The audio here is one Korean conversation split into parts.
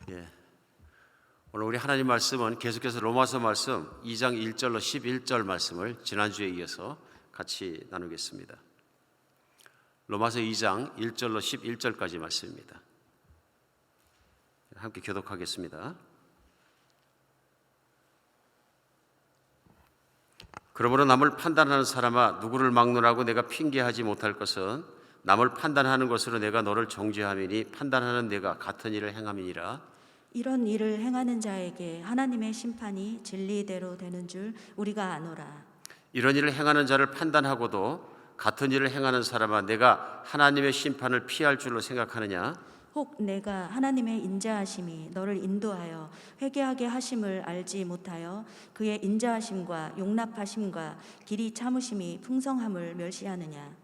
예. 오늘 우리 하나님 말씀은 계속해서 로마서 말씀 2장 1절로 11절 말씀을 지난주에 이어서 같이 나누겠습니다. 로마서 2장 1절로 11절까지 말씀입니다. 함께 교독하겠습니다. 그러므로 남을 판단하는 사람아, 누구를 막론하고 내가 핑계하지 못할 것은 남을 판단하는 것으로 내가 너를 정죄함이니 판단하는 내가 같은 일을 행함이니라. 이런 일을 행하는 자에게 하나님의 심판이 진리대로 되는 줄 우리가 아노라. 이런 일을 행하는 자를 판단하고도 같은 일을 행하는 사람아, 내가 하나님의 심판을 피할 줄로 생각하느냐? 혹 내가 하나님의 인자하심이 너를 인도하여 회개하게 하심을 알지 못하여 그의 인자하심과 용납하심과 길이 참으심이 풍성함을 멸시하느냐?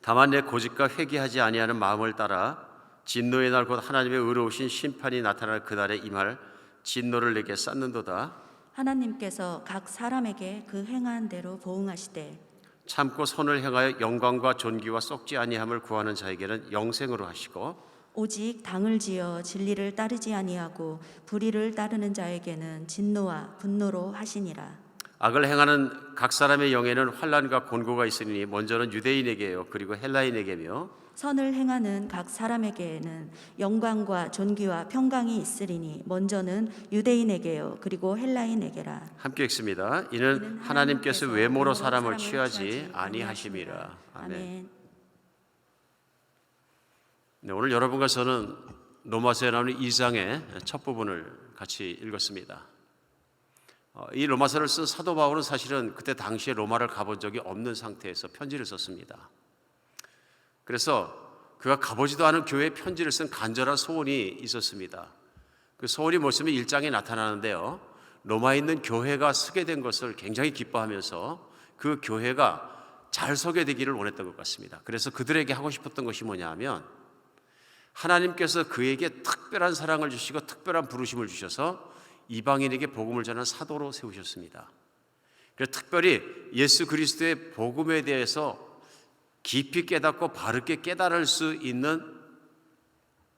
다만 내 고집과 회개하지 아니하는 마음을 따라 진노의 날 곧 하나님의 의로우신 심판이 나타날 그날에 임할 진노를 내게 쌓는도다. 하나님께서 각 사람에게 그 행한 대로 보응하시되 참고 선을 행하여 영광과 존귀와 썩지 아니함을 구하는 자에게는 영생으로 하시고 오직 당을 지어 진리를 따르지 아니하고 불의를 따르는 자에게는 진노와 분노로 하시니라. 악을 행하는 각 사람의 영에는 환난과 곤고가 있으니 먼저는 유대인에게요 그리고 헬라인에게며 선을 행하는 각 사람에게는 영광과 존귀와 평강이 있으리니 먼저는 유대인에게요 그리고 헬라인에게라. 함께 읽습니다. 이는 하나님께서 외모로 사람을 취하지 아니하심이라. 아멘. 네, 오늘 여러분과 저는 로마서에 나오는 2장의 첫 부분을 같이 읽었습니다. 이 로마서를 쓴 사도 바울은 사실은 그때 당시에 로마를 가본 적이 없는 상태에서 편지를 썼습니다. 그래서 그가 가보지도 않은 교회에 편지를 쓴 간절한 소원이 있었습니다. 그 소원이 뭐냐면 1장에 나타나는데요, 로마에 있는 교회가 서게 된 것을 굉장히 기뻐하면서 그 교회가 잘 서게 되기를 원했던 것 같습니다. 그래서 그들에게 하고 싶었던 것이 뭐냐 하면 하나님께서 그에게 특별한 사랑을 주시고 특별한 부르심을 주셔서 이방인에게 복음을 전하는 사도로 세우셨습니다. 그래서 특별히 예수 그리스도의 복음에 대해서 깊이 깨닫고 바르게 깨달을 수 있는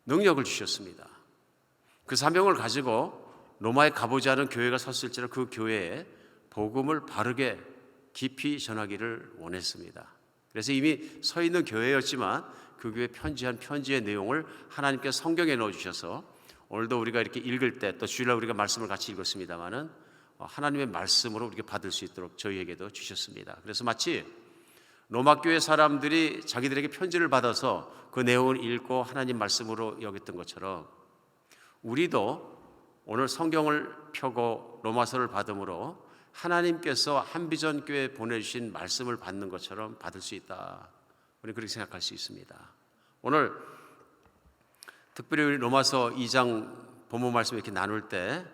능력을 주셨습니다. 그 사명을 가지고 로마에 가보지 않은 교회가 섰을지라도 그 교회에 복음을 바르게 깊이 전하기를 원했습니다. 그래서 이미 서 있는 교회였지만 그 교회에 편지한 편지의 내용을 하나님께서 성경에 넣어주셔서 오늘도 우리가 이렇게 읽을 때 또 주일날 우리가 말씀을 같이 읽었습니다마는 하나님의 말씀으로 우리가 받을 수 있도록 저희에게도 주셨습니다. 그래서 마치 로마 교회 사람들이 자기들에게 편지를 받아서 그 내용을 읽고 하나님 말씀으로 여겼던 것처럼 우리도 오늘 성경을 펴고 로마서를 받음으로 하나님께서 한비전 교회에 보내주신 말씀을 받는 것처럼 받을 수 있다. 우리는 그렇게 생각할 수 있습니다. 오늘 특별히 우리 로마서 2장 본문 말씀 이렇게 나눌 때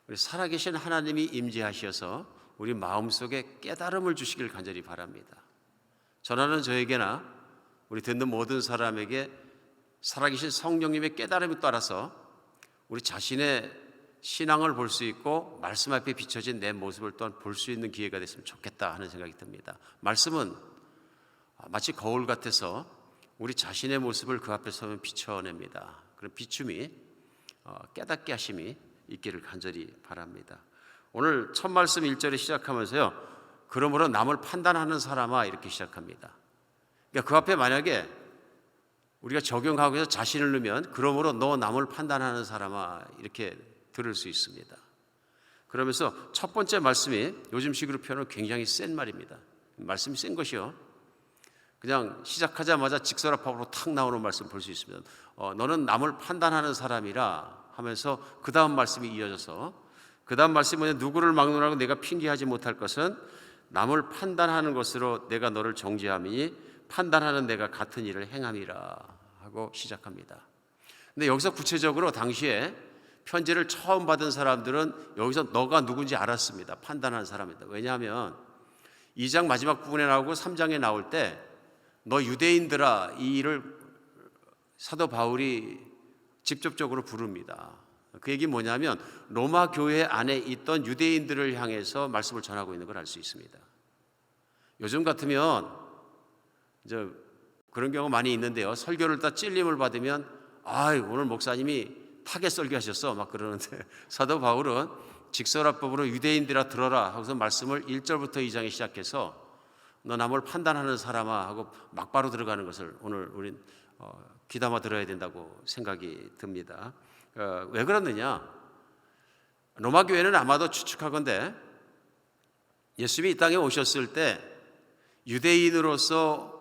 우리 살아계신 하나님이 임재하셔서 우리 마음속에 깨달음을 주시길 간절히 바랍니다. 전하는 저에게나 우리 듣는 모든 사람에게 살아계신 성령님의 깨달음에 따라서 우리 자신의 신앙을 볼 수 있고 말씀 앞에 비춰진 내 모습을 또한 볼 수 있는 기회가 됐으면 좋겠다 하는 생각이 듭니다. 말씀은 마치 거울 같아서 우리 자신의 모습을 그 앞에 서면 비춰냅니다. 그런 비춤이 깨닫게 하심이 있기를 간절히 바랍니다. 오늘 첫 말씀 1절에 시작하면서요, 그러므로 남을 판단하는 사람아 이렇게 시작합니다. 그러니까 그 앞에 만약에 우리가 적용하고 해서 자신을 넣으면 그러므로 너 남을 판단하는 사람아 이렇게 들을 수 있습니다. 그러면서 첫 번째 말씀이 요즘식으로 표현은 굉장히 센 말입니다. 말씀이 센 것이요, 그냥 시작하자마자 직설합합으로 탁 나오는 말씀 볼 수 있습니다. 너는 남을 판단하는 사람이라 하면서 그 다음 말씀이 이어져서 그 다음 말씀이 뭐냐, 누구를 막론하고 내가 핑계하지 못할 것은 남을 판단하는 것으로 내가 너를 정죄함이니 판단하는 내가 같은 일을 행함이라 하고 시작합니다. 근데 여기서 구체적으로 당시에 편지를 처음 받은 사람들은 여기서 너가 누군지 알았습니다. 판단하는 사람이다. 왜냐하면 2장 마지막 부분에 나오고 3장에 나올 때 너 유대인들아, 이 일을 사도 바울이 직접적으로 부릅니다. 그 얘기 뭐냐면 로마 교회 안에 있던 유대인들을 향해서 말씀을 전하고 있는 걸 알 수 있습니다. 요즘 같으면 이제 그런 경우 많이 있는데요, 설교를 다 찔림을 받으면 오늘 목사님이 파괴 썰게 하셨어 막 그러는데 사도 바울은 직설화법으로 유대인들아 들어라 하고서 말씀을 1절부터 2장에 시작해서 너 남을 판단하는 사람아 하고 막바로 들어가는 것을 오늘 우린 귀담아 들어야 된다고 생각이 듭니다. 왜 그러느냐? 로마 교회는 아마도 추측하건대 예수님이 이 땅에 오셨을 때 유대인으로서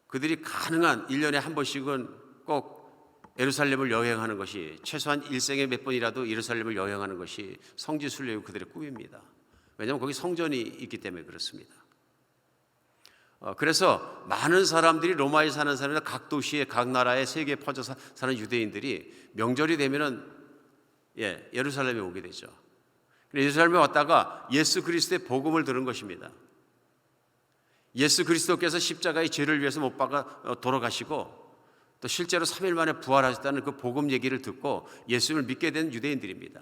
그들이 가능한 1년에 한 번씩은 꼭 예루살렘을 여행하는 것이, 최소한 일생에 몇 번이라도 예루살렘을 여행하는 것이 성지순례요 그들의 꿈입니다. 왜냐하면 거기 성전이 있기 때문에 그렇습니다. 그래서 많은 사람들이 로마에 사는 사람이나 각 도시에 각 나라에 세계에 퍼져 사는 유대인들이 명절이 되면은 예루살렘에 오게 되죠. 예루살렘에 왔다가 예수 그리스도의 복음을 들은 것입니다. 예수 그리스도께서 십자가의 죄를 위해서 못 박아 돌아가시고 또 실제로 3일 만에 부활하셨다는 그 복음 얘기를 듣고 예수님을 믿게 된 유대인들입니다.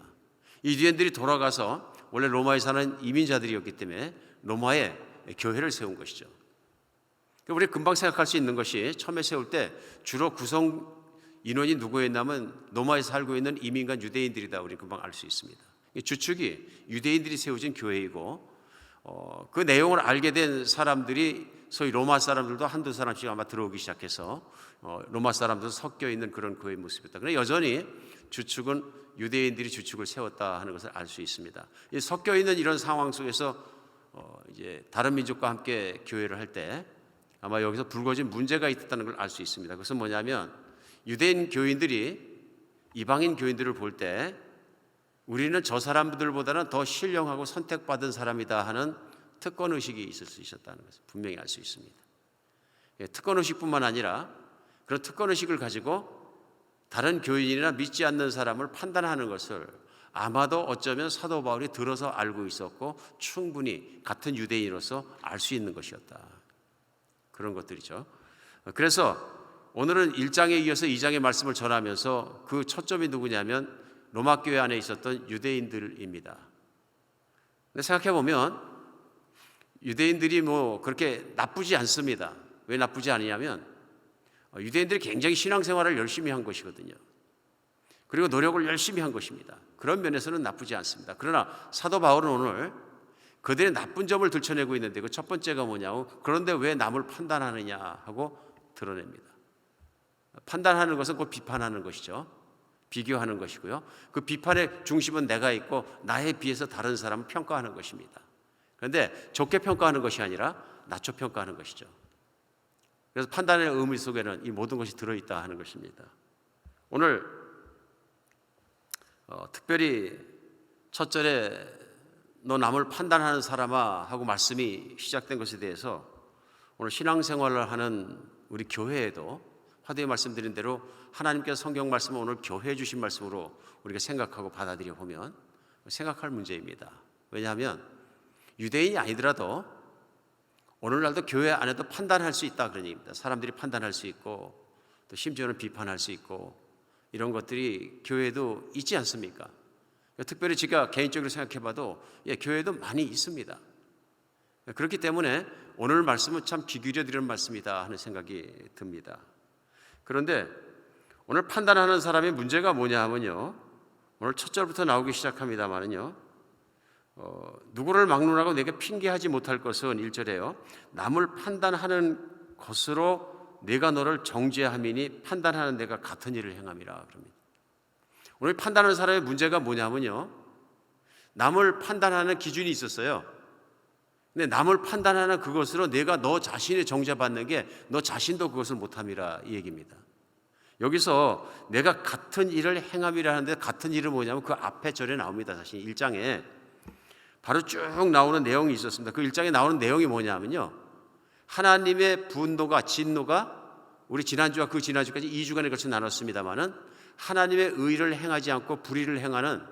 이 유대인들이 돌아가서 원래 로마에 사는 이민자들이었기 때문에 로마에 교회를 세운 것이죠. 우리 금방 생각할 수 있는 것이 처음에 세울 때 주로 구성 인원이 누구였냐면 로마에 살고 있는 이민간 유대인들이다. 우리 금방 알 수 있습니다. 주축이 유대인들이 세워진 교회이고 그 내용을 알게 된 사람들이 소위 로마 사람들도 한두 사람씩 아마 들어오기 시작해서 로마 사람들도 섞여 있는 그런 교회의 모습이었다. 그러나 여전히 주축은 유대인들이 주축을 세웠다 하는 것을 알 수 있습니다. 이 섞여 있는 이런 상황 속에서 이제 다른 민족과 함께 교회를 할 때 아마 여기서 불거진 문제가 있었다는 걸 알 수 있습니다. 그것은 뭐냐면 유대인 교인들이 이방인 교인들을 볼 때 우리는 저 사람들보다는 더 신령하고 선택받은 사람이다 하는 특권의식이 있을 수 있었다는 것을 분명히 알 수 있습니다. 특권의식뿐만 아니라 그런 특권의식을 가지고 다른 교인이나 믿지 않는 사람을 판단하는 것을 아마도 어쩌면 사도 바울이 들어서 알고 있었고 충분히 같은 유대인으로서 알 수 있는 것이었다. 그런 것들이죠. 그래서 오늘은 1장에 이어서 2장의 말씀을 전하면서 그 초점이 누구냐면 로마 교회 안에 있었던 유대인들입니다. 근데 생각해 보면 유대인들이 뭐 그렇게 나쁘지 않습니다. 왜 나쁘지 않으냐면 유대인들이 굉장히 신앙생활을 열심히 한 것이거든요. 그리고 노력을 열심히 한 것입니다. 그런 면에서는 나쁘지 않습니다. 그러나 사도 바울은 오늘 그들의 나쁜 점을 들춰내고 있는데 그 첫 번째가 뭐냐고, 그런데 왜 남을 판단하느냐 하고 드러냅니다. 판단하는 것은 곧 비판하는 것이죠. 비교하는 것이고요. 그 비판의 중심은 내가 있고 나에 비해서 다른 사람을 평가하는 것입니다. 그런데 좋게 평가하는 것이 아니라 낮춰 평가하는 것이죠. 그래서 판단의 의미 속에는 이 모든 것이 들어있다 하는 것입니다. 오늘 특별히 첫 절에 너 남을 판단하는 사람아 하고 말씀이 시작된 것에 대해서 오늘 신앙생활을 하는 우리 교회에도 화두에 말씀드린 대로 하나님께서 성경 말씀을 오늘 교회에 주신 말씀으로 우리가 생각하고 받아들여 보면 생각할 문제입니다. 왜냐하면 유대인이 아니더라도 오늘날도 교회 안에도 판단할 수 있다 그런 얘기입니다. 사람들이 판단할 수 있고 또 심지어는 비판할 수 있고 이런 것들이 교회에도 있지 않습니까? 특별히 제가 개인적으로 생각해봐도 교회에도 많이 있습니다. 그렇기 때문에 오늘 말씀은 참 귀 기울여 드리는 말씀이다 하는 생각이 듭니다. 그런데 오늘 판단하는 사람의 문제가 뭐냐 하면요, 오늘 첫 절부터 나오기 시작합니다만은요, 누구를 막론하고 내게 핑계하지 못할 것은 1절에요 남을 판단하는 것으로 내가 너를 정죄함이니 판단하는 내가 같은 일을 행함이라 그럽니다. 오늘 판단하는 사람의 문제가 뭐냐면요, 남을 판단하는 기준이 있었어요. 근데 남을 판단하는 그것으로 내가 너 자신이 정죄받는 게 너 자신도 그것을 못함이라 이 얘기입니다. 여기서 내가 같은 일을 행함이라 하는데 같은 일은 뭐냐면 그 앞에 절에 나옵니다. 사실 1장에 바로 쭉 나오는 내용이 있었습니다. 그 1장에 나오는 내용이 뭐냐면요, 하나님의 분노가, 진노가 우리 지난주와 그 지난주까지 2주간에 걸쳐 나눴습니다마는 하나님의 의를 행하지 않고 불의를 행하는,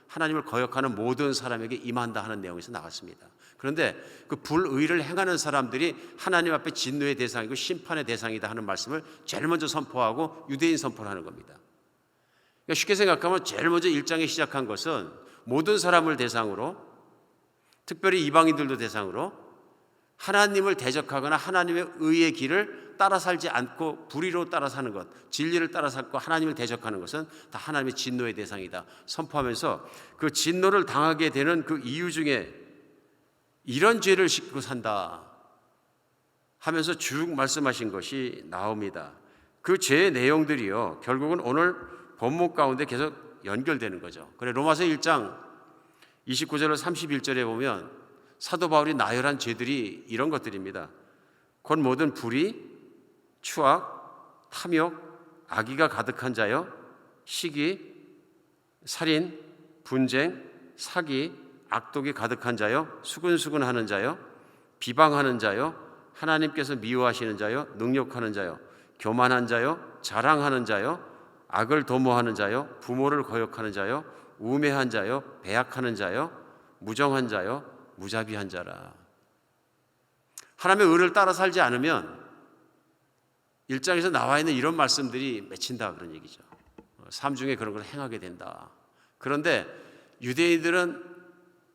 하나님을 거역하는 모든 사람에게 임한다 하는 내용에서 나왔습니다. 그런데 그 불의를 행하는 사람들이 하나님 앞에 진노의 대상이고 심판의 대상이다 하는 말씀을 제일 먼저 선포하고 유대인 선포를 하는 겁니다. 그러니까 쉽게 생각하면 제일 먼저 1장에 시작한 것은 모든 사람을 대상으로, 특별히 이방인들도 대상으로 하나님을 대적하거나 하나님의 의의 길을 따라 살지 않고 불의로 따라 사는 것, 진리를 따라 살고 하나님을 대적하는 것은 다 하나님의 진노의 대상이다 선포하면서 그 진노를 당하게 되는 그 이유 중에 이런 죄를 싣고 산다 하면서 쭉 말씀하신 것이 나옵니다. 그 죄의 내용들이요, 결국은 오늘 본문 가운데 계속 연결되는 거죠. 그래 로마서 1장 29절로 31절에 보면 사도 바울이 나열한 죄들이 이런 것들입니다. 곧 모든 불의, 추악, 탐욕, 악의가 가득한 자요, 시기, 살인, 분쟁, 사기, 악독이 가득한 자요, 수근수근하는 자요, 비방하는 자요, 하나님께서 미워하시는 자요, 능욕하는 자요, 교만한 자요, 자랑하는 자요, 악을 도모하는 자요, 부모를 거역하는 자요, 우매한 자요, 배약하는 자요, 무정한 자요, 무자비한 자라. 하나님의 의를 따라 살지 않으면 1장에서 나와 있는 이런 말씀들이 맺힌다 그런 얘기죠. 삶 중에 그런 걸 행하게 된다. 그런데 유대인들은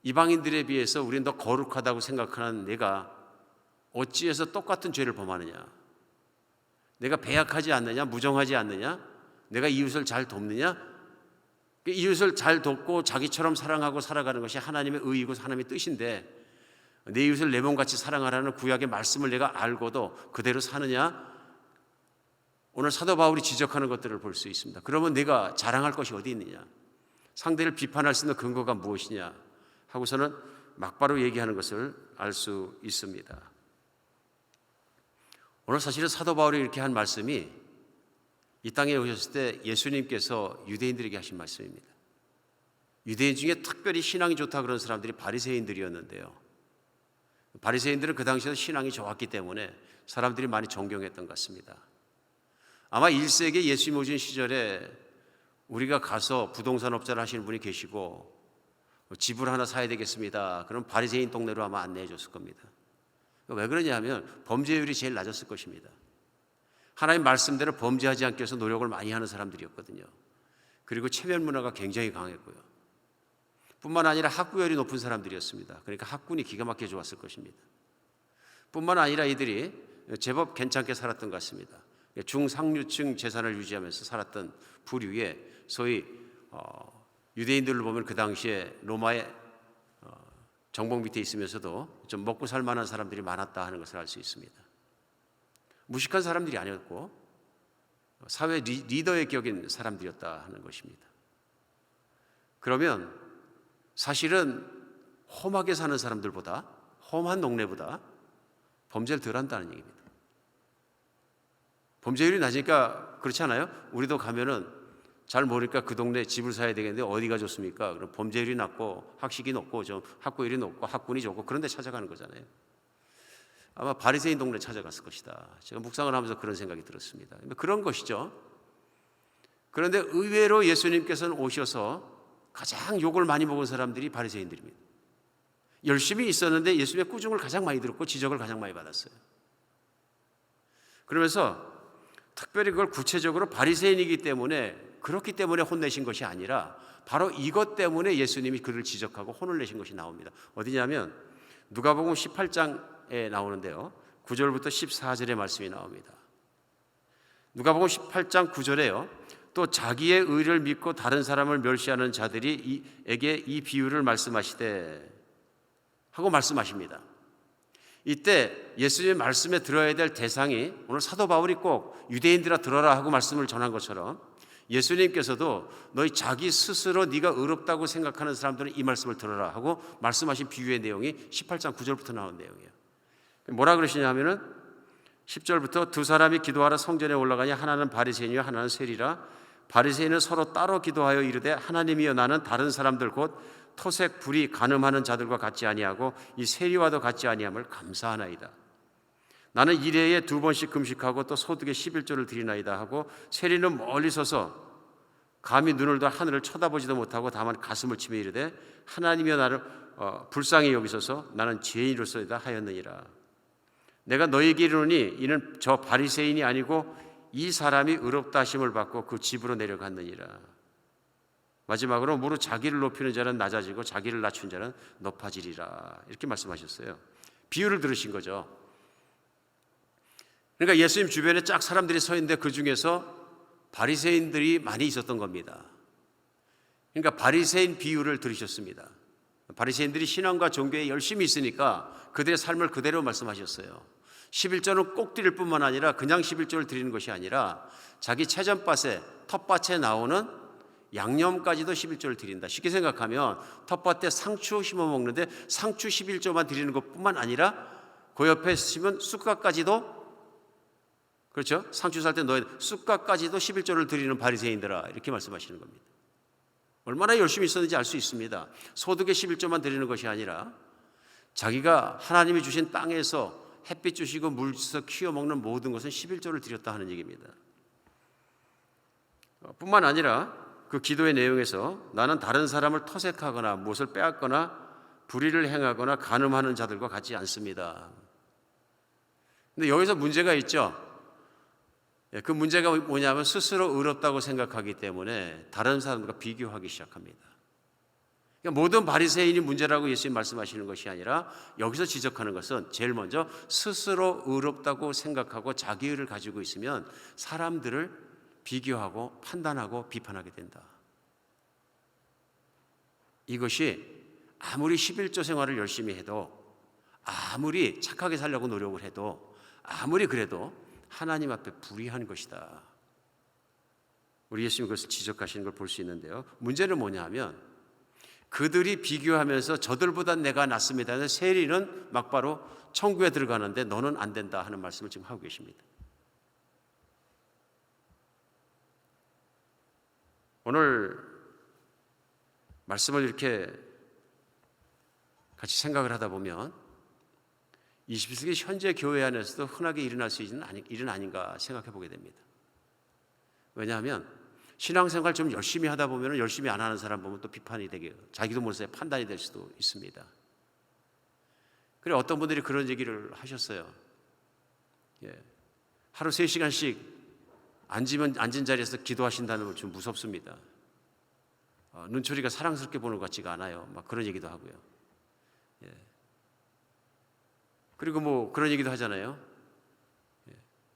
이방인들에 비해서 우리는 더 거룩하다고 생각하는 내가 어찌해서 똑같은 죄를 범하느냐? 내가 배약하지 않느냐? 무정하지 않느냐? 내가 이웃을 잘 돕느냐? 이웃을 잘 돕고 자기처럼 사랑하고 살아가는 것이 하나님의 의이고 하나님의 뜻인데 내 이웃을 내 몸같이 사랑하라는 구약의 말씀을 내가 알고도 그대로 사느냐? 오늘 사도 바울이 지적하는 것들을 볼 수 있습니다. 그러면 내가 자랑할 것이 어디 있느냐? 상대를 비판할 수 있는 근거가 무엇이냐? 하고서는 막바로 얘기하는 것을 알 수 있습니다. 오늘 사실은 사도 바울이 이렇게 한 말씀이 이 땅에 오셨을 때 예수님께서 유대인들에게 하신 말씀입니다. 유대인 중에 특별히 신앙이 좋다 그런 사람들이 바리새인들이었는데요. 바리새인들은 그 당시에도 신앙이 좋았기 때문에 사람들이 많이 존경했던 것 같습니다. 아마 1세기 예수님 오신 시절에 우리가 가서 부동산 업자를 하시는 분이 계시고 집을 하나 사야 되겠습니다. 그럼 바리새인 동네로 아마 안내해 줬을 겁니다. 왜 그러냐면 범죄율이 제일 낮았을 것입니다. 하나님 말씀대로 범죄하지 않기 위해서 노력을 많이 하는 사람들이었거든요. 그리고 체면 문화가 굉장히 강했고요. 뿐만 아니라 학구열이 높은 사람들이었습니다. 그러니까 학군이 기가 막히게 좋았을 것입니다. 뿐만 아니라 이들이 제법 괜찮게 살았던 것 같습니다. 중상류층 재산을 유지하면서 살았던 부류에 소위 유대인들을 보면 그 당시에 로마의 정복 밑에 있으면서도 좀 먹고 살 만한 사람들이 많았다 하는 것을 알 수 있습니다. 무식한 사람들이 아니었고 사회 리더의 격인 사람들이었다 하는 것입니다. 그러면 사실은 험하게 사는 사람들보다, 험한 동네보다 범죄를 덜 한다는 얘기입니다. 범죄율이 낮으니까 그렇지 않아요? 우리도 가면은 잘 모르니까 그 동네 집을 사야 되겠는데 어디가 좋습니까? 그럼 범죄율이 낮고 학식이 높고 좀 학구율이 높고 학군이 좋고 그런 데 찾아가는 거잖아요. 아마 바리새인 동네 찾아갔을 것이다. 제가 묵상을 하면서 그런 생각이 들었습니다. 그런 것이죠. 그런데 의외로 예수님께서는 오셔서 가장 욕을 많이 먹은 사람들이 바리새인들입니다. 열심히 있었는데 예수님의 꾸중을 가장 많이 들었고 지적을 가장 많이 받았어요. 그러면서 특별히 그걸 구체적으로 바리새인이기 때문에 그렇기 때문에 혼내신 것이 아니라 바로 이것 때문에 예수님이 그를 지적하고 혼을 내신 것이 나옵니다. 어디냐면 누가복음 18장에 나오는데요. 9절부터 14절의 말씀이 나옵니다. 누가복음 18장 9절에요. 또 자기의 의를 믿고 다른 사람을 멸시하는 자들이에게 이 비유를 말씀하시되 하고 말씀하십니다. 이때 예수님의 말씀에 들어야 될 대상이 오늘 사도 바울이 꼭 유대인들아 들어라 하고 말씀을 전한 것처럼 예수님께서도 너희 자기 스스로 네가 의롭다고 생각하는 사람들은 이 말씀을 들어라 하고 말씀하신 비유의 내용이 18장 9절부터 나온 내용이에요. 뭐라 그러시냐 하면은 10절부터 두 사람이 기도하러 성전에 올라가니 하나는 바리새인이요 하나는 세리라. 바리새인은 서로 따로 기도하여 이르되 하나님이여 나는 다른 사람들 곧 토색 불이 간음하는 자들과 같지 아니하고 이 세리와도 같지 아니함을 감사하나이다. 나는 일해에 2번씩 금식하고 또 소득의 11조를 드리나이다 하고 세리는 멀리 서서 감히 눈을 들 하늘을 쳐다보지도 못하고 다만 가슴을 치며 이르되 하나님이여 나를 불쌍히 여기소서 나는 죄인으로서이다 하였느니라. 내가 너희에게 이르노니 이는 저 바리새인이 아니고 이 사람이 의롭다 하심을 받고 그 집으로 내려갔느니라. 마지막으로 무릇 자기를 높이는 자는 낮아지고 자기를 낮춘 자는 높아지리라. 이렇게 말씀하셨어요. 비유를 들으신 거죠. 그러니까 예수님 주변에 쫙 사람들이 서 있는데 그 중에서 바리새인들이 많이 있었던 겁니다. 그러니까 바리새인 비유를 들으셨습니다. 바리새인들이 신앙과 종교에 열심히 있으니까 그들의 삶을 그대로 말씀하셨어요. 11조는 꼭 드릴 뿐만 아니라 그냥 11조를 드리는 것이 아니라 자기 채전밭에 텃밭에 나오는 양념까지도 11조를 드린다. 쉽게 생각하면 텃밭에 상추 심어 먹는데 상추 11조만 드리는 것뿐만 아니라 그 옆에 심은 쑥갓까지도, 그렇죠? 상추 살 때 넣어야 돼. 쑥갓까지도 11조를 드리는 바리새인들아, 이렇게 말씀하시는 겁니다. 얼마나 열심히 있었는지 알 수 있습니다. 소득의 11조만 드리는 것이 아니라 자기가 하나님이 주신 땅에서 햇빛 주시고 물 주셔서 키워 먹는 모든 것은 11조를 드렸다 하는 얘기입니다. 뿐만 아니라 그 기도의 내용에서 나는 다른 사람을 토색하거나 무엇을 빼앗거나 불의를 행하거나 간음하는 자들과 같지 않습니다. 근데 여기서 문제가 있죠. 그 문제가 뭐냐면 스스로 의롭다고 생각하기 때문에 다른 사람들과 비교하기 시작합니다. 그러니까 모든 바리새인이 문제라고 예수님 말씀하시는 것이 아니라 여기서 지적하는 것은 제일 먼저 스스로 의롭다고 생각하고 자기의를 가지고 있으면 사람들을 비교하고 판단하고 비판하게 된다. 이것이 아무리 11조 생활을 열심히 해도, 아무리 착하게 살려고 노력을 해도, 아무리 그래도 하나님 앞에 불의한 것이다. 우리 예수님이 그것을 지적하시는 걸 볼 수 있는데요. 문제는 뭐냐 하면 그들이 비교하면서 저들보다 내가 낫습니다. 세리는 막바로 천국에 들어가는데 너는 안 된다 하는 말씀을 지금 하고 계십니다. 오늘 말씀을 이렇게 같이 생각을 하다 보면 21세기 현재 교회 안에서도 흔하게 일어날 수 있는 일은 아닌가 생각해 보게 됩니다. 왜냐하면 신앙생활 좀 열심히 하다 보면 열심히 안 하는 사람 보면 또 비판이 되게, 자기도 모르게 판단이 될 수도 있습니다. 그래, 어떤 분들이 그런 얘기를 하셨어요. 하루 3시간씩 앉은 자리에서 기도하신다는 건 좀 무섭습니다. 눈초리가 사랑스럽게 보는 것 같지가 않아요. 막 그런 얘기도 하고요. 그리고 뭐 그런 얘기도 하잖아요.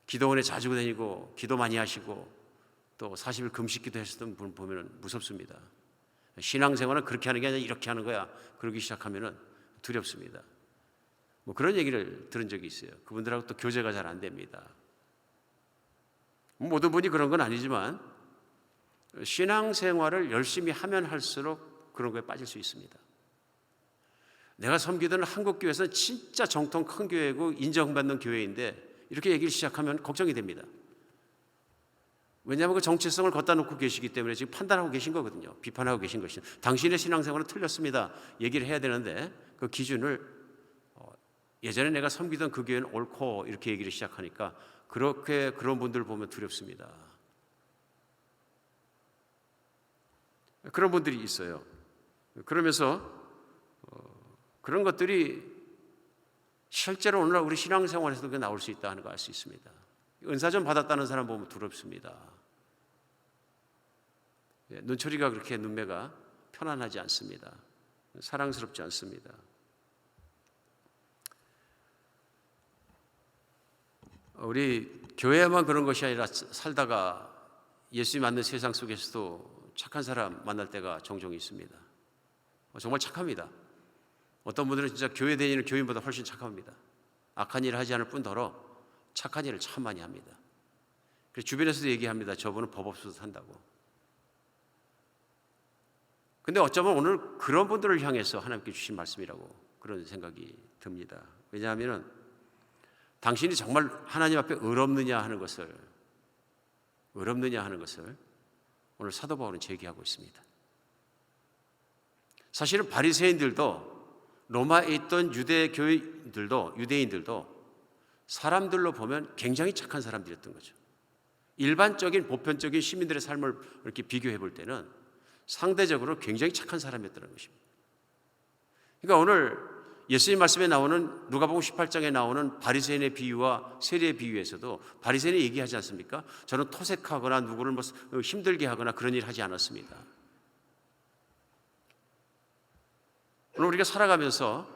기도원에 자주 다니고 기도 많이 하시고 또 40일 금식기도 하셨던 분 보면 무섭습니다. 신앙생활은 그렇게 하는 게 아니라 이렇게 하는 거야. 그러기 시작하면 두렵습니다. 뭐 그런 얘기를 들은 적이 있어요. 그분들하고 또 교제가 잘 안 됩니다. 모든 분이 그런 건 아니지만 신앙생활을 열심히 하면 할수록 그런 거에 빠질 수 있습니다. 내가 섬기던 한국교회에서는 진짜 정통 큰 교회고 인정받는 교회인데 이렇게 얘기를 시작하면 걱정이 됩니다. 왜냐하면 그 정체성을 걷다 놓고 계시기 때문에 지금 판단하고 계신 거거든요. 비판하고 계신 것이. 당신의 신앙생활은 틀렸습니다. 얘기를 해야 되는데 그 기준을 예전에 내가 섬기던 그 교회는 옳고 이렇게 얘기를 시작하니까 그렇게 그런 분들을 보면 두렵습니다. 그런 분들이 있어요. 그러면서 그런 것들이 실제로 오늘날 우리 신앙생활에서도 나올 수 있다는 걸 알 수 있습니다. 은사 좀 받았다는 사람 보면 두렵습니다. 눈초리가 그렇게 눈매가 편안하지 않습니다. 사랑스럽지 않습니다. 우리 교회만 그런 것이 아니라 살다가 예수님 만난 세상 속에서도 착한 사람 만날 때가 종종 있습니다. 정말 착합니다. 어떤 분들은 진짜 교회 다니는 교인보다 훨씬 착합니다. 악한 일을 하지 않을 뿐더러 착한 일을 참 많이 합니다. 그래서 주변에서도 얘기합니다. 저분은 법 없어서 산다고. 근데 어쩌면 오늘 그런 분들을 향해서 하나님께 주신 말씀이라고 그런 생각이 듭니다. 왜냐하면 당신이 정말 하나님 앞에 의롭느냐 하는 것을 오늘 사도 바울은 제기하고 있습니다. 사실은 바리새인들도 로마에 있던 유대인들도 사람들로 보면 굉장히 착한 사람들이었던 거죠. 일반적인 보편적인 시민들의 삶을 이렇게 비교해 볼 때는 상대적으로 굉장히 착한 사람이었다는 것입니다. 그러니까 오늘 예수님 말씀에 나오는 누가복음 18장에 나오는 바리새인의 비유와 세리의 비유에서도 바리새인이 얘기하지 않습니까? 저는 토색하거나 누구를 뭐 힘들게 하거나 그런 일 하지 않았습니다. 오늘 우리가 살아가면서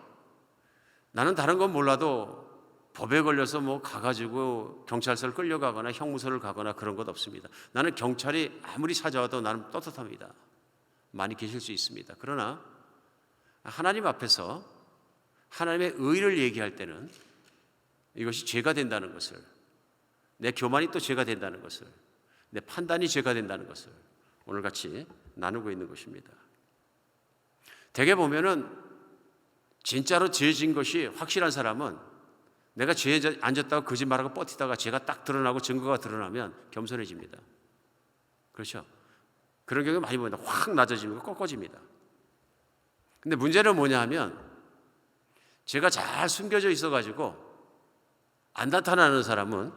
나는 다른 건 몰라도 법에 걸려서 뭐 가가지고 경찰서를 끌려가거나 형무소를 가거나 그런 것 없습니다. 나는 경찰이 아무리 찾아와도 나는 떳떳합니다. 많이 계실 수 있습니다. 그러나 하나님 앞에서 하나님의 의를 얘기할 때는 이것이 죄가 된다는 것을, 내 교만이 또 죄가 된다는 것을, 내 판단이 죄가 된다는 것을 오늘 같이 나누고 있는 것입니다. 대개 보면은 진짜로 죄 진 것이 확실한 사람은 내가 죄에 앉았다고 거짓말하고 버티다가 죄가 딱 드러나고 증거가 드러나면 겸손해집니다. 그렇죠? 그런 경우 많이 보입니다. 확 낮아지고 꺾어집니다. 근데 문제는 뭐냐 하면 죄가 잘 숨겨져 있어가지고 안 나타나는 사람은요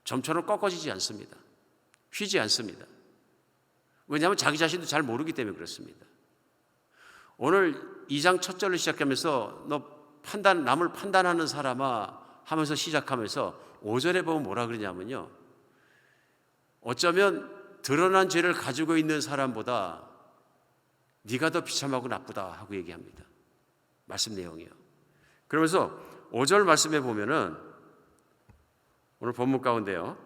점처럼 꺾어지지 않습니다. 휘지 않습니다. 왜냐하면 자기 자신도 잘 모르기 때문에 그렇습니다. 오늘 2장 첫 절을 시작하면서 남을 판단하는 사람아 하면서 시작하면서 5절에 보면 뭐라 그러냐면요, 어쩌면 드러난 죄를 가지고 있는 사람보다 네가 더 비참하고 나쁘다 하고 얘기합니다. 말씀 내용이요. 그러면서 5절 말씀에 보면은 오늘 본문 가운데요,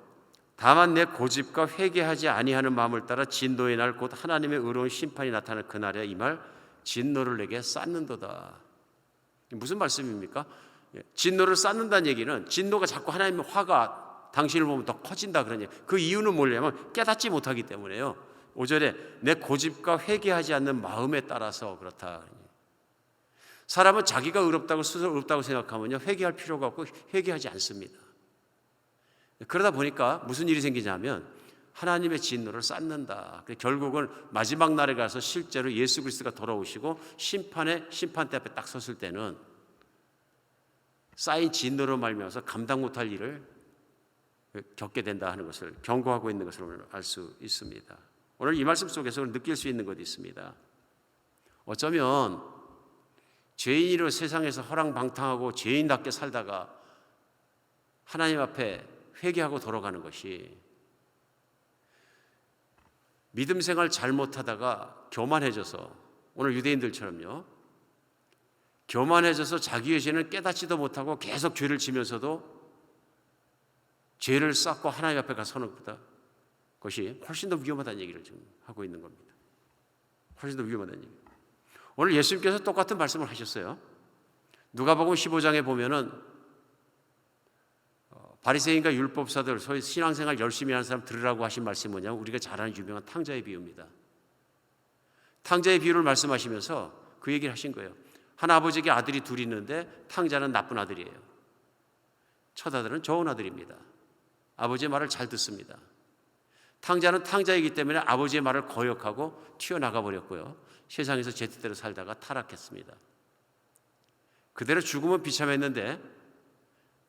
다만 내 고집과 회개하지 아니하는 마음을 따라 진노의 날 곧 하나님의 의로운 심판이 나타날 그날에 이 말 진노를 내게 쌓는도다. 무슨 말씀입니까? 진노를 쌓는다는 얘기는 진노가 자꾸 하나님의 화가 당신을 보면 더 커진다 그런 얘기. 그 이유는 뭐냐면 깨닫지 못하기 때문에요. 5절에 내 고집과 회개하지 않는 마음에 따라서 그렇다. 사람은 자기가 의롭다고 스스로 의롭다고 생각하면요 회개할 필요가 없고 회개하지 않습니다. 그러다 보니까 무슨 일이 생기냐면 하나님의 진노를 쌓는다. 결국은 마지막 날에 가서 실제로 예수 그리스도가 돌아오시고 심판대 앞에 딱 섰을 때는 쌓인 진노로 말미암아서 감당 못할 일을 겪게 된다 하는 것을 경고하고 있는 것을 오늘 알 수 있습니다. 오늘 이 말씀 속에서 느낄 수 있는 것이 있습니다. 어쩌면 죄인으로 세상에서 허랑방탕하고 죄인답게 살다가 하나님 앞에 회개하고 돌아가는 것이 믿음 생활 잘못하다가 교만해져서 오늘 유대인들처럼요 교만해져서 자기의 죄는 깨닫지도 못하고 계속 죄를 지면서도 죄를 쌓고 하나님 앞에 가서 서는 것이 훨씬 더 위험하다는 얘기를 지금 하고 있는 겁니다. 훨씬 더 위험하다는 얘기. 오늘 예수님께서 똑같은 말씀을 하셨어요. 누가복음 15장에 보면은 바리새인과 율법사들, 소위 신앙생활 열심히 하는 사람 들으라고 하신 말씀이 뭐냐면 우리가 잘 아는 유명한 탕자의 비유입니다. 탕자의 비유를 말씀하시면서 그 얘기를 하신 거예요. 한 아버지에게 아들이 둘이 있는데 탕자는 나쁜 아들이에요. 첫 아들은 좋은 아들입니다. 아버지의 말을 잘 듣습니다. 탕자는 탕자이기 때문에 아버지의 말을 거역하고 튀어나가 버렸고요. 세상에서 제 뜻대로 살다가 타락했습니다. 그대로 죽으면 비참했는데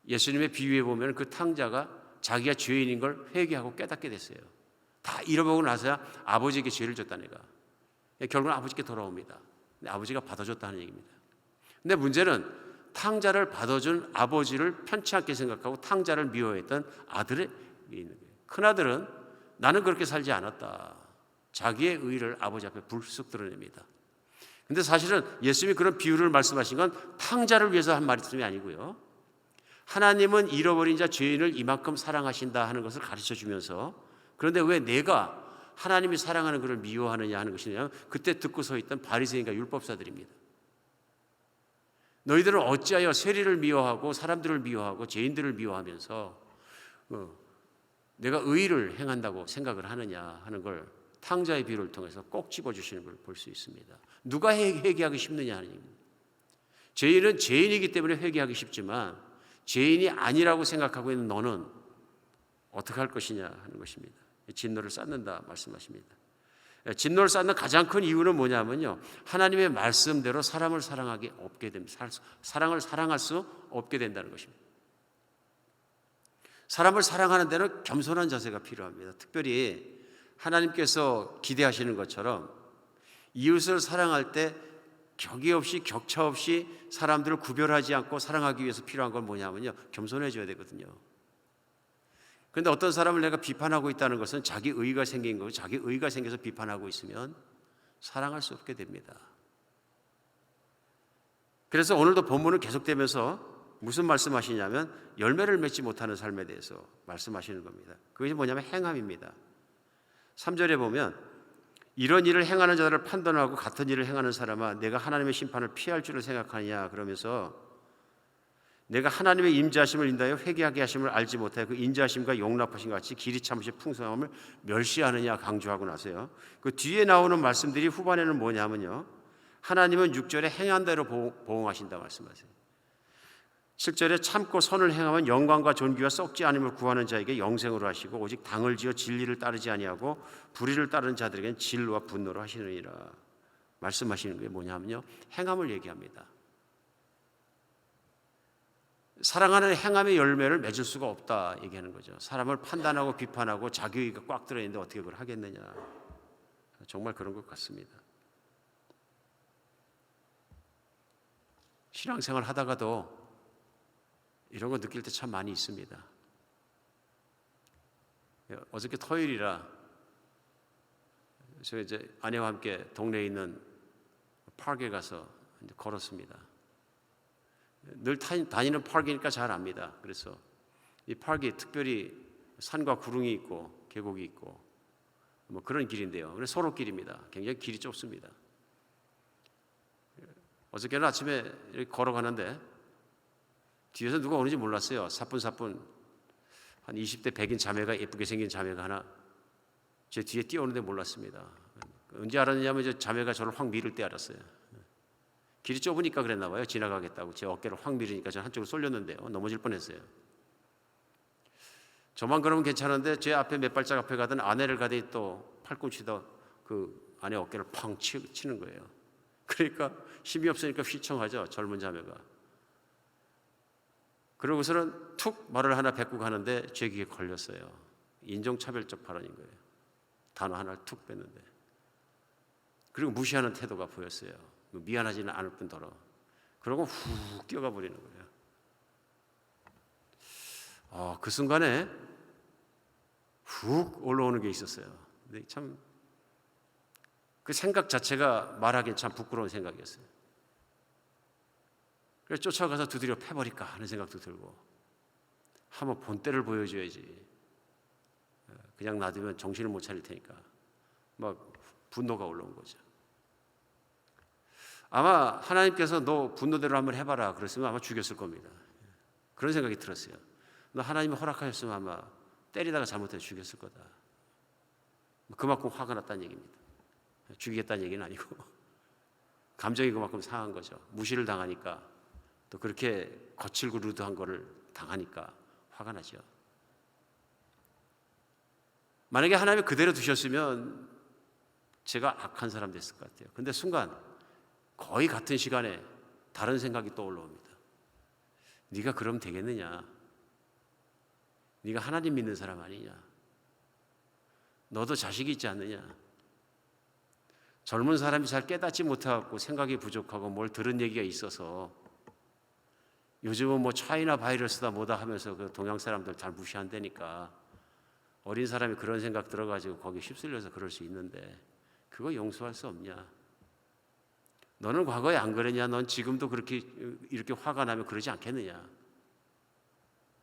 예수님의 비유에 보면 그 탕자가 자기가 죄인인 걸 회개하고 깨닫게 됐어요. 다 잃어보고 나서야 아버지에게 죄를 졌다는 얘가. 결국은 아버지께 돌아옵니다. 근데 아버지가 받아줬다는 얘기입니다. 근데 문제는 탕자를 받아준 아버지를 편치 않게 생각하고 탕자를 미워했던 아들이 있는 거예요. 큰아들은 나는 그렇게 살지 않았다. 자기의 의를 아버지 앞에 불쑥 드러냅니다. 근데 사실은 예수님이 그런 비유를 말씀하신 건 탕자를 위해서 한 말씀이 아니고요. 하나님은 잃어버린 자 죄인을 이만큼 사랑하신다 하는 것을 가르쳐 주면서 그런데 왜 내가 하나님이 사랑하는 그를 미워하느냐 하는 것이냐 그때 듣고 서 있던 바리새인과 율법사들입니다. 너희들은 어찌하여 세리를 미워하고 사람들을 미워하고 죄인들을 미워하면서 내가 의를 행한다고 생각을 하느냐 하는 걸 탕자의 비유를 통해서 꼭 집어주시는 걸 볼 수 있습니다. 누가 회개하기 쉽느냐 하는 얘기입니다. 죄인은 죄인이기 때문에 회개하기 쉽지만 죄인이 아니라고 생각하고 있는 너는 어떻게 할 것이냐 하는 것입니다. 진노를 쌓는다 말씀하십니다. 진노를 쌓는 가장 큰 이유는 뭐냐면요. 하나님의 말씀대로 사람을 사랑하기 없게 됩니다. 사랑을 사랑할 수 없게 된다는 것입니다. 사람을 사랑하는 데는 겸손한 자세가 필요합니다. 특별히 하나님께서 기대하시는 것처럼 이웃을 사랑할 때 격이 없이 격차 없이 사람들을 구별하지 않고 사랑하기 위해서 필요한 건 뭐냐면요. 겸손해져야 되거든요. 그런데 어떤 사람을 내가 비판하고 있다는 것은 자기 의의가 생긴 거고 자기 의의가 생겨서 비판하고 있으면 사랑할 수 없게 됩니다. 그래서 오늘도 본문은 계속되면서 무슨 말씀하시냐면 열매를 맺지 못하는 삶에 대해서 말씀하시는 겁니다. 그것이 뭐냐면 행함입니다. 3절에 보면 이런 일을 행하는 자들을 판단하고 같은 일을 행하는 사람아 내가 하나님의 심판을 피할 줄을 생각하느냐 그러면서 내가 하나님의 임재하심을 인하여 회개하게 하심을 알지 못하여 그 인자하심과 용납하심 같이 길이 참으신 풍성함을 멸시하느냐 강조하고 나서요. 그 뒤에 나오는 말씀들이 후반에는 뭐냐면요. 하나님은 6절에 행한 대로 보응하신다 말씀하세요. 7절에 참고 선을 행하면 영광과 존귀와 썩지 않음을 구하는 자에게 영생으로 하시고 오직 당을 지어 진리를 따르지 아니하고 불의를 따르는 자들에게는 진노와 분노로 하시느니라 말씀하시는 게 뭐냐면요. 행함을 얘기합니다. 사랑하는 행함의 열매를 맺을 수가 없다 얘기하는 거죠. 사람을 판단하고 비판하고 자기의가 꽉 들어있는데 어떻게 그걸 하겠느냐. 정말 그런 것 같습니다. 신앙생활 하다가도 이런 거 느낄 때 참 많이 있습니다. 어저께 토요일이라 저 이제 아내와 함께 동네에 있는 파크에 가서 걸었습니다. 늘 다니는 파크이니까 잘 압니다. 그래서 이 파크에 특별히 산과 구릉이 있고 계곡이 있고 뭐 그런 길인데요. 그래서 소로길입니다. 굉장히 길이 좁습니다. 어저께는 아침에 이렇게 걸어가는데 뒤에서 누가 오는지 몰랐어요. 사뿐사뿐 한 20대 백인 자매가 예쁘게 생긴 자매가 하나 제 뒤에 뛰어오는데 몰랐습니다. 언제 알았냐면 저 자매가 저를 확 밀을 때 알았어요. 길이 좁으니까 그랬나 봐요. 지나가겠다고 제 어깨를 확 밀으니까 저는 한쪽으로 쏠렸는데요. 넘어질 뻔했어요. 저만 그러면 괜찮은데 제 앞에 몇 발짝 앞에 가던 아내를 가더니 또 팔꿈치다 그 아내 어깨를 펑 치는 거예요. 그러니까 힘이 없으니까 휘청하죠. 젊은 자매가. 그러고서는 툭 말을 하나 뱉고 가는데 제 귀에 걸렸어요. 인종차별적 발언인 거예요. 단어 하나를 툭 뺐는데. 그리고 무시하는 태도가 보였어요. 미안하지는 않을 뿐더러. 그러고 훅 뛰어가 버리는 거예요. 그 순간에 훅 올라오는 게 있었어요. 근데 참 그 생각 자체가 말하기엔 참 부끄러운 생각이었어요. 그래서 쫓아가서 두드려 패버릴까 하는 생각도 들고 한번 본때를 보여줘야지. 그냥 놔두면 정신을 못 차릴 테니까 막 분노가 올라온 거죠. 아마 하나님께서 너 분노대로 한번 해봐라 그랬으면 아마 죽였을 겁니다. 그런 생각이 들었어요. 너 하나님이 허락하셨으면 아마 때리다가 잘못해서 죽였을 거다. 그만큼 화가 났다는 얘기입니다. 죽이겠다는 얘기는 아니고 감정이 그만큼 상한 거죠. 무시를 당하니까 또 그렇게 거칠고 루드한 거를 당하니까 화가 나죠. 만약에 하나님이 그대로 두셨으면 제가 악한 사람 됐을 것 같아요. 근데 순간 거의 같은 시간에 다른 생각이 떠올라옵니다. 네가 그럼 되겠느냐? 네가 하나님 믿는 사람 아니냐? 너도 자식이 있지 않느냐? 젊은 사람이 잘 깨닫지 못하고 생각이 부족하고 뭘 들은 얘기가 있어서 요즘은 뭐 차이나 바이러스다 뭐다 하면서 그 동양 사람들 잘 무시한다니까 어린 사람이 그런 생각 들어가지고 거기 휩쓸려서 그럴 수 있는데 그거 용서할 수 없냐? 너는 과거에 안 그랬냐? 넌 지금도 그렇게 이렇게 화가 나면 그러지 않겠느냐?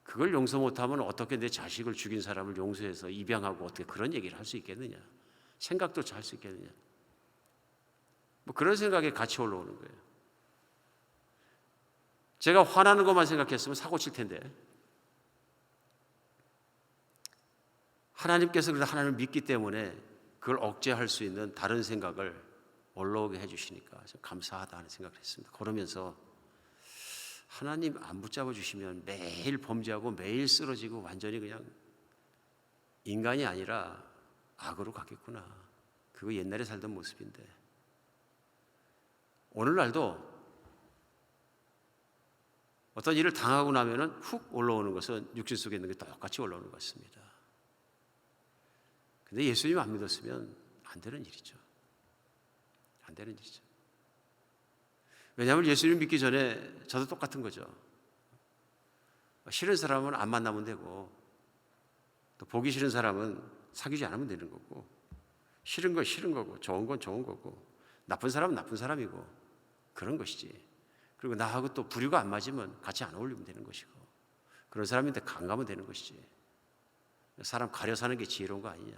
그걸 용서 못하면 어떻게 내 자식을 죽인 사람을 용서해서 입양하고 어떻게 그런 얘기를 할 수 있겠느냐? 생각도 잘 수 있겠느냐? 뭐 그런 생각에 같이 올라오는 거예요. 제가 화나는 것만 생각했으면 사고 칠 텐데 하나님께서 그래서 하나님을 믿기 때문에 그걸 억제할 수 있는 다른 생각을 올라오게 해주시니까 감사하다 하는 생각을 했습니다. 걸으면서 하나님 안 붙잡아 주시면 매일 범죄하고 매일 쓰러지고 완전히 그냥 인간이 아니라 악으로 가겠구나. 그거 옛날에 살던 모습인데 오늘날도 어떤 일을 당하고 나면은 훅 올라오는 것은 육신 속에 있는 게 똑같이 올라오는 것 같습니다. 근데 예수님 안 믿었으면 안 되는 일이죠. 안 되는 일이죠. 왜냐하면 예수님 믿기 전에 저도 똑같은 거죠. 싫은 사람은 안 만나면 되고 또 보기 싫은 사람은 사귀지 않으면 되는 거고 싫은 건 싫은 거고 좋은 건 좋은 거고 나쁜 사람은 나쁜 사람이고 그런 것이지. 그리고 나하고 또 부류가 안 맞으면 같이 안 어울리면 되는 것이고, 그런 사람인데 강가면 되는 것이지. 사람 가려 사는 게 지혜로운 거 아니냐.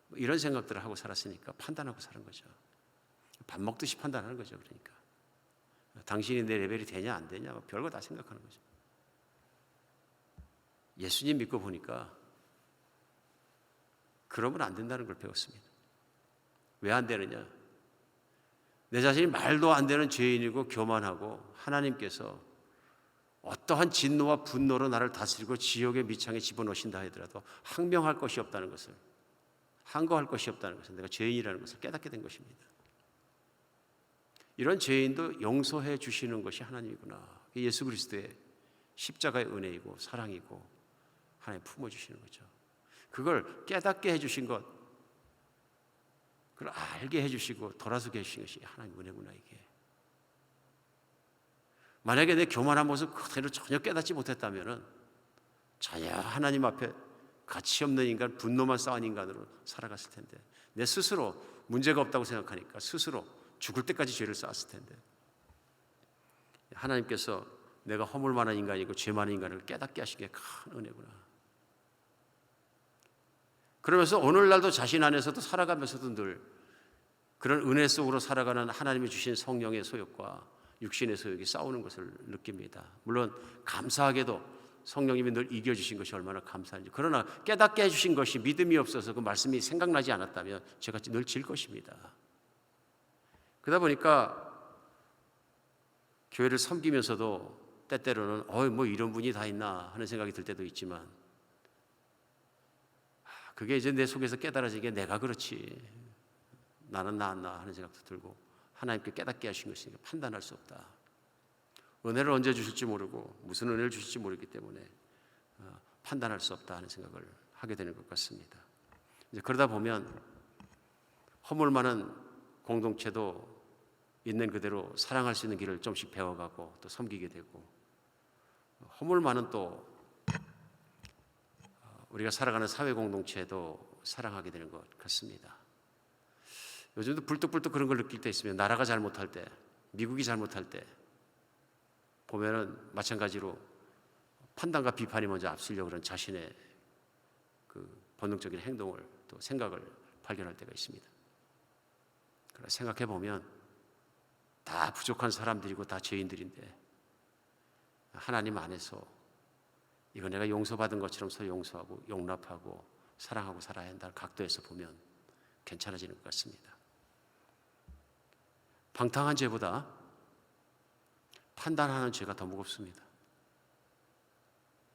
뭐 이런 생각들을 하고 살았으니까 판단하고 사는 거죠. 밥 먹듯이 판단하는 거죠. 그러니까 당신이 내 레벨이 되냐 안 되냐 뭐 별거 다 생각하는 거죠. 예수님 믿고 보니까 그러면 안 된다는 걸 배웠습니다. 왜 안 되느냐? 내 자신이 말도 안 되는 죄인이고 교만하고 하나님께서 어떠한 진노와 분노로 나를 다스리고 지옥의 밑창에 집어넣으신다 하더라도 항명할 것이 없다는 것을, 항거할 것이 없다는 것을, 내가 죄인이라는 것을 깨닫게 된 것입니다. 이런 죄인도 용서해 주시는 것이 하나님이구나. 예수 그리스도의 십자가의 은혜이고 사랑이고 하나님 품어주시는 거죠. 그걸 깨닫게 해주신 것, 그걸 알게 해주시고 돌아서게 해주신 것이 하나님 은혜구나. 이게 만약에 내 교만한 모습 그대로 전혀 깨닫지 못했다면 전혀 하나님 앞에 가치 없는 인간, 분노만 쌓은 인간으로 살아갔을 텐데, 내 스스로 문제가 없다고 생각하니까 스스로 죽을 때까지 죄를 쌓았을 텐데, 하나님께서 내가 허물 많은 인간이고 죄 많은 인간을 깨닫게 하신 게 큰 은혜구나. 그러면서 오늘날도 자신 안에서도 살아가면서도 늘 그런 은혜 속으로 살아가는 하나님이 주신 성령의 소욕과 육신의 소욕이 싸우는 것을 느낍니다. 물론 감사하게도 성령님이 늘 이겨주신 것이 얼마나 감사한지. 그러나 깨닫게 해주신 것이 믿음이 없어서 그 말씀이 생각나지 않았다면 제가 늘 질 것입니다. 그러다 보니까 교회를 섬기면서도 때때로는 뭐 이런 분이 다 있나 하는 생각이 들 때도 있지만, 그게 이제 내 속에서 깨달아지게 내가 그렇지, 나는 나았나 하는 생각도 들고, 하나님께 깨닫게 하신 것이니까 판단할 수 없다. 은혜를 언제 주실지 모르고 무슨 은혜를 주실지 모르기 때문에 판단할 수 없다 하는 생각을 하게 되는 것 같습니다. 이제 그러다 보면 허물 많은 공동체도 있는 그대로 사랑할 수 있는 길을 좀씩 배워가고 또 섬기게 되고, 허물 많은 또 우리가 살아가는 사회 공동체도 사랑하게 되는 것 같습니다. 요즘도 불뚝불뚝 그런 걸 느낄 때 있으면, 나라가 잘못할 때, 미국이 잘못할 때 보면은 마찬가지로 판단과 비판이 먼저 앞서려고 그런 자신의 그 본능적인 행동을 또 생각을 발견할 때가 있습니다. 그러나 생각해 보면 다 부족한 사람들이고 다 죄인들인데, 하나님 안에서 이거 내가 용서받은 것처럼 서로 용서하고 용납하고 사랑하고 살아야 한다는 각도에서 보면 괜찮아지는 것 같습니다. 방탕한 죄보다 판단하는 죄가 더 무겁습니다.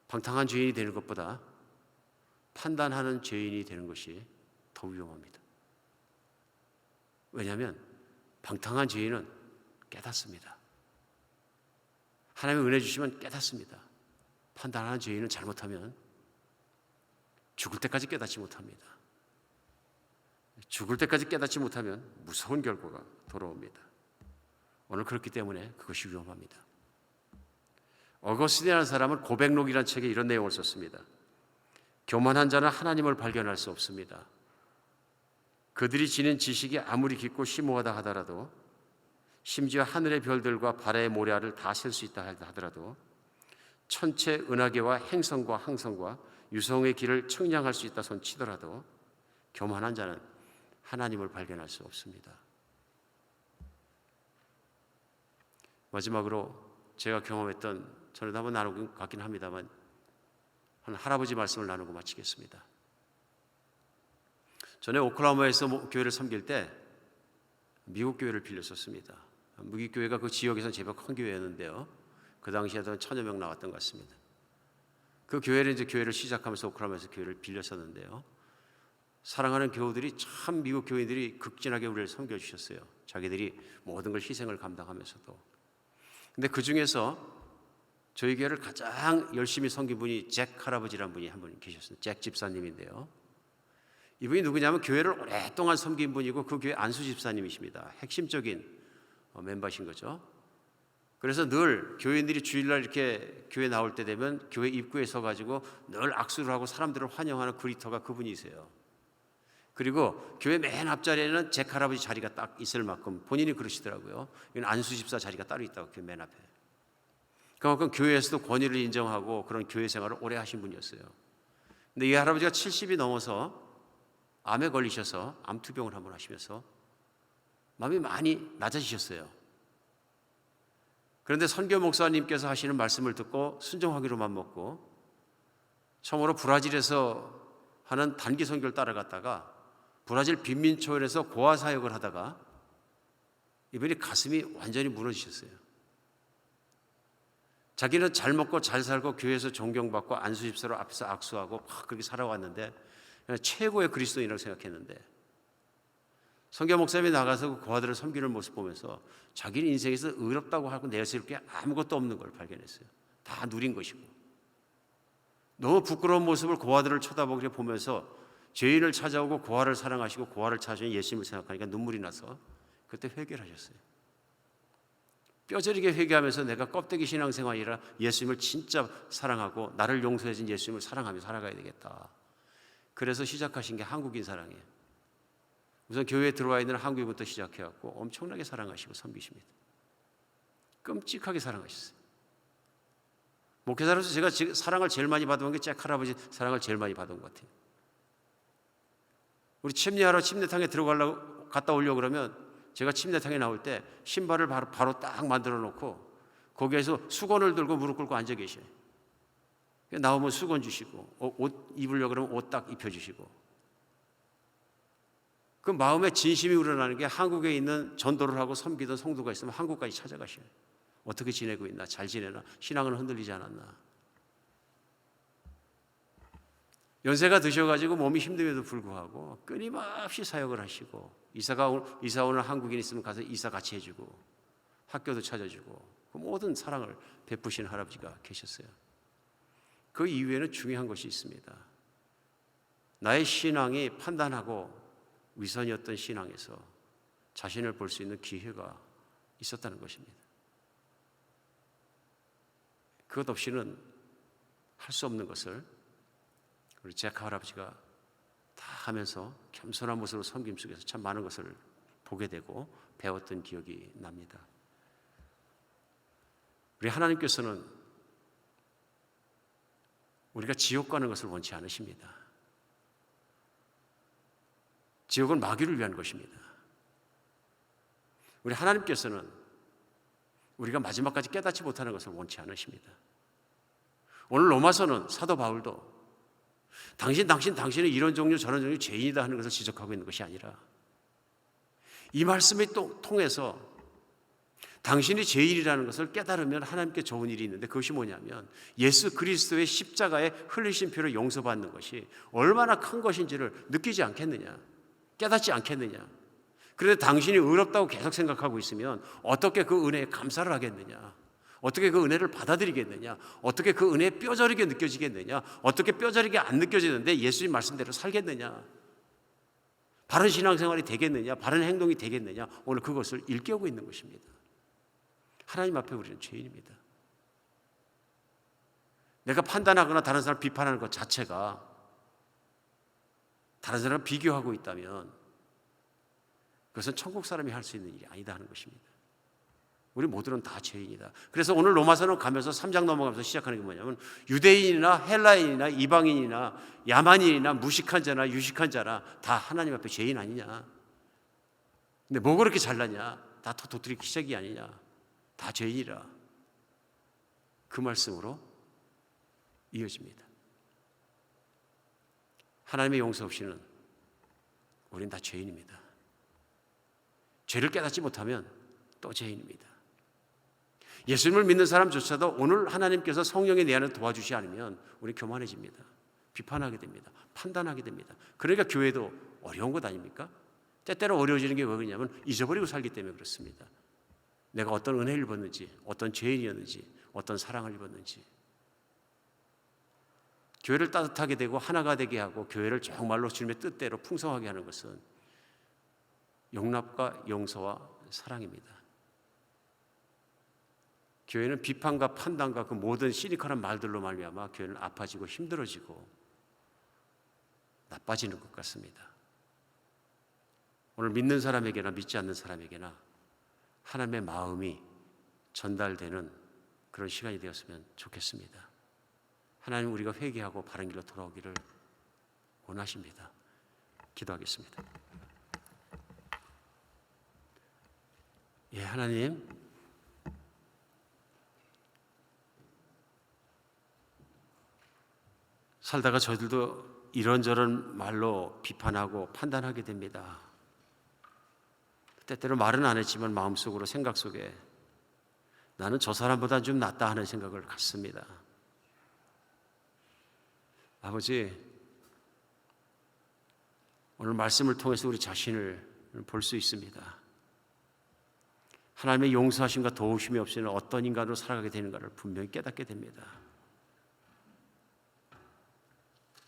방탕한 죄인이 되는 것보다 판단하는 죄인이 되는 것이 더 위험합니다. 왜냐하면 방탕한 죄인은 깨닫습니다. 하나님의 은혜 주시면 깨닫습니다. 판단하는 죄인은 잘못하면 죽을 때까지 깨닫지 못합니다. 죽을 때까지 깨닫지 못하면 무서운 결과가 돌아옵니다. 오늘 그렇기 때문에 그것이 위험합니다. 어거스틴이라는 사람은 고백록이라는 책에 이런 내용을 썼습니다. 교만한 자는 하나님을 발견할 수 없습니다. 그들이 지닌 지식이 아무리 깊고 심오하다 하더라도, 심지어 하늘의 별들과 바다의 모래알을 다 셀 수 있다 하더라도, 천체 은하계와 행성과 항성과 유성의 길을 측량할 수 있다 손 치더라도 교만한 자는 하나님을 발견할 수 없습니다. 마지막으로 제가 경험했던, 전에도 한번 나누고 갔긴 합니다만, 한 할아버지 말씀을 나누고 마치겠습니다. 전에 오클라호마에서 교회를 섬길 때 미국 교회를 빌렸었습니다. 미국 교회가 그 지역에서 제법 큰 교회였는데요, 그 당시에도 한 1000여 명 나왔던 것 같습니다. 그 교회를 이제 교회를 시작하면서 오클라호마에서 교회를 빌렸었는데요, 사랑하는 교우들이 참 미국 교인들이 극진하게 우리를 섬겨주셨어요. 자기들이 모든 걸 희생을 감당하면서도. 근데 그 중에서 저희 교회를 가장 열심히 섬긴 분이 잭 할아버지라는 분이 한 분 계셨어요. 잭 집사님인데요, 이분이 누구냐면 교회를 오랫동안 섬긴 분이고 그 교회 안수 집사님이십니다. 핵심적인 멤버신 거죠. 그래서 늘 교인들이 주일날 이렇게 교회 나올 때 되면 교회 입구에 서가지고 늘 악수를 하고 사람들을 환영하는 그리터가 그분이세요. 그리고 교회 맨 앞자리에는 잭 할아버지 자리가 딱 있을 만큼 본인이 그러시더라고요. 이건 안수 집사 자리가 따로 있다고, 교회 맨 앞에. 그만큼 교회에서도 권위를 인정하고 그런 교회 생활을 오래 하신 분이었어요. 근데 이 할아버지가 70이 넘어서 암에 걸리셔서 암투병을 한번 하시면서 마음이 많이 낮아지셨어요. 그런데 선교 목사님께서 하시는 말씀을 듣고 순종하기로만 먹고 처음으로 브라질에서 하는 단기 선교를 따라갔다가 브라질 빈민초원에서 고아 사역을 하다가 이분이 가슴이 완전히 무너지셨어요. 자기는 잘 먹고 잘 살고 교회에서 존경받고 안수집사로 앞에서 악수하고 막 그렇게 살아왔는데 최고의 그리스도인이라고 생각했는데 선교 목사님이 나가서 그 고아들을 섬기는 모습 보면서 자기는 인생에서 의롭다고 하고 내세울 게 아무것도 없는 걸 발견했어요. 다 누린 것이고 너무 부끄러운 모습을 고아들을 쳐다보게 보면서 죄인을 찾아오고 고아를 사랑하시고 고아를 찾아오는 예수님을 생각하니까 눈물이 나서 그때 회개를 하셨어요. 뼈저리게 회개하면서 내가 껍데기 신앙생활이 아니라 예수님을 진짜 사랑하고 나를 용서해 준 예수님을 사랑하며 살아가야 되겠다. 그래서 시작하신 게 한국인 사랑이에요. 우선 교회에 들어와 있는 한국인부터 시작해갖고 엄청나게 사랑하시고 섬기십니다. 끔찍하게 사랑하셨어요. 목회자로서 제가 사랑을 제일 많이 받은 게 잭 할아버지 사랑을 제일 많이 받은 것 같아요. 우리 침례하러 침례탕에 들어가려고 갔다 오려고 그러면 제가 침례탕에 나올 때 신발을 바로 딱 만들어 놓고 거기에서 수건을 들고 무릎 꿇고 앉아 계셔요. 나오면 수건 주시고 옷 입으려고 그러면 옷 딱 입혀주시고 그 마음에 진심이 우러나는 게 한국에 있는 전도를 하고 섬기던 성도가 있으면 한국까지 찾아가셔요. 어떻게 지내고 있나? 잘 지내나? 신앙은 흔들리지 않았나? 연세가 드셔가지고 몸이 힘듦에도 불구하고 끊임없이 사역을 하시고 이사 오는 한국인 있으면 가서 이사 같이 해주고 학교도 찾아주고 그 모든 사랑을 베푸신 할아버지가 계셨어요. 그 이후에는 중요한 것이 있습니다. 나의 신앙이 판단하고 위선이었던 신앙에서 자신을 볼 수 있는 기회가 있었다는 것입니다. 그것 없이는 할 수 없는 것을 우리 잭 할아버지가 다 하면서 겸손한 모습으로 섬김 속에서 참 많은 것을 보게 되고 배웠던 기억이 납니다. 우리 하나님께서는 우리가 지옥 가는 것을 원치 않으십니다. 지옥은 마귀를 위한 것입니다. 우리 하나님께서는 우리가 마지막까지 깨닫지 못하는 것을 원치 않으십니다. 오늘 로마서는 사도 바울도 당신은 이런 종류 저런 종류 죄인이다 하는 것을 지적하고 있는 것이 아니라 이 말씀을 또 통해서 당신이 죄인이라는 것을 깨달으면 하나님께 좋은 일이 있는데 그것이 뭐냐면 예수 그리스도의 십자가에 흘리신 피로 용서받는 것이 얼마나 큰 것인지를 느끼지 않겠느냐, 깨닫지 않겠느냐. 그런데 당신이 의롭다고 계속 생각하고 있으면 어떻게 그 은혜에 감사를 하겠느냐, 어떻게 그 은혜를 받아들이겠느냐, 어떻게 그 은혜에 뼈저리게 느껴지겠느냐, 어떻게 뼈저리게 안 느껴지는데 예수님 말씀대로 살겠느냐, 바른 신앙생활이 되겠느냐, 바른 행동이 되겠느냐, 오늘 그것을 일깨우고 있는 것입니다. 하나님 앞에 우리는 죄인입니다. 내가 판단하거나 다른 사람을 비판하는 것 자체가 다른 사람을 비교하고 있다면 그것은 천국 사람이 할 수 있는 일이 아니다 하는 것입니다. 우리 모두는 다 죄인이다. 그래서 오늘 로마서는 가면서 3장 넘어가면서 시작하는 게 뭐냐면 유대인이나 헬라인이나 이방인이나 야만인이나 무식한 자나 유식한 자나 다 하나님 앞에 죄인 아니냐. 근데 뭐 그렇게 잘나냐. 다 도토리 기색이 아니냐. 다 죄인이라. 그 말씀으로 이어집니다. 하나님의 용서 없이는 우린 다 죄인입니다. 죄를 깨닫지 못하면 또 죄인입니다. 예수님을 믿는 사람조차도 오늘 하나님께서 성령의 내 안을 도와주시 않으면 우리 교만해집니다. 비판하게 됩니다. 판단하게 됩니다. 그러니까 교회도 어려운 것 아닙니까? 때때로 어려워지는 게 왜 그러냐면 잊어버리고 살기 때문에 그렇습니다. 내가 어떤 은혜를 입었는지, 어떤 죄인이었는지, 어떤 사랑을 입었는지. 교회를 따뜻하게 되고 하나가 되게 하고 교회를 정말로 주님의 뜻대로 풍성하게 하는 것은 용납과 용서와 사랑입니다. 교회는 비판과 판단과 그 모든 시니컬한 말들로 말미암아 교회는 아파지고 힘들어지고 나빠지는 것 같습니다. 오늘 믿는 사람에게나 믿지 않는 사람에게나 하나님의 마음이 전달되는 그런 시간이 되었으면 좋겠습니다. 하나님, 우리가 회개하고 바른 길로 돌아오기를 원하십니다. 기도하겠습니다. 예, 하나님, 살다가 저희들도 이런저런 말로 비판하고 판단하게 됩니다. 때때로 말은 안 했지만 마음속으로, 생각 속에 나는 저 사람보다 좀 낫다 하는 생각을 갖습니다. 아버지, 오늘 말씀을 통해서 우리 자신을 볼 수 있습니다. 하나님의 용서하심과 도우심이 없이는 어떤 인간으로 살아가게 되는가를 분명히 깨닫게 됩니다.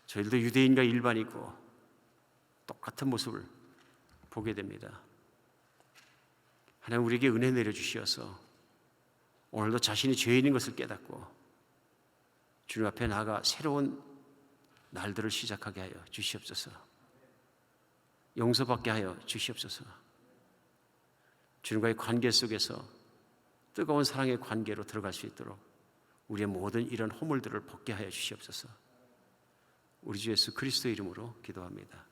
저희들도 유대인과 일반이고 똑같은 모습을 보게 됩니다. 하나님, 우리에게 은혜 내려주시어서 오늘도 자신이 죄인인 것을 깨닫고 주님 앞에 나아가 새로운 날들을 시작하게 하여 주시옵소서. 용서받게 하여 주시옵소서. 주님과의 관계 속에서 뜨거운 사랑의 관계로 들어갈 수 있도록 우리의 모든 이런 허물들을 벗게 하여 주시옵소서. 우리 주 예수 그리스도의 이름으로 기도합니다.